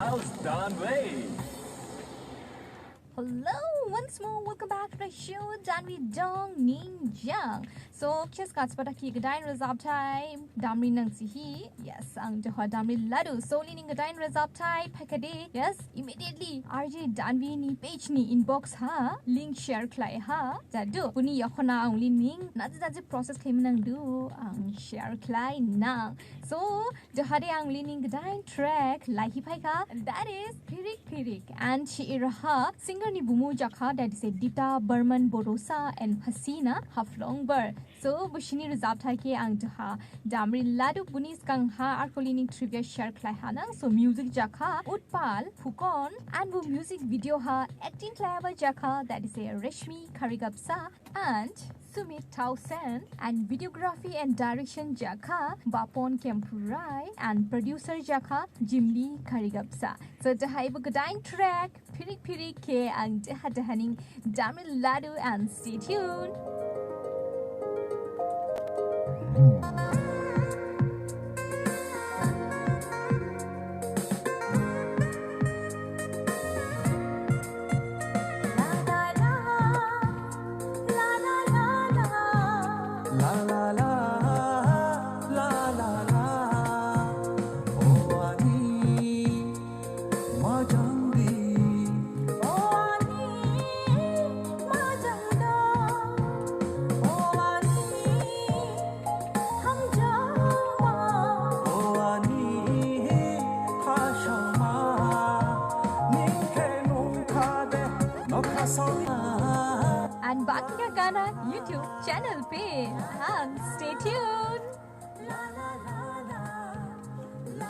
House done way. Hello, once more. Welcome back to the show. Danvi Dong Ning Jang. So, just got spot ki gadain reserve time. Damri nang sihi. Yes, ang jaha damri ladu. So, lining gadain reserve time. Pakade. Yes, immediately. RJ Danvi ni page ni inbox ha. Link share klai ha. Jadu. Puni yakona ang lining. Nazi process claim nang do. Ang share klai nang. So, jahade ang lining gadain track. Lahi pai ka. That is Phirik Phirik. And she iraha. Singer ni bumu jakha that is a Dita Burman Borosa and Hasina Haflong Bar. So bushini reserve thai ke ang jaha damri ladu bunis kang ha arkolini trivia share klai hana. So music jakha Utpal Phukon and bu music video ha acting clever jakha that is a Reshmi GUPSHUP and Sumit Towson and videography and direction jakha Bapon Kempurai and producer jakha Jimli GUPSHUP. So jahai bu gadain track Phirik Phirik ke ang jahaning damri ladu and stay tuned. And Baki Ka Gana YouTube channel pe. And stay tuned.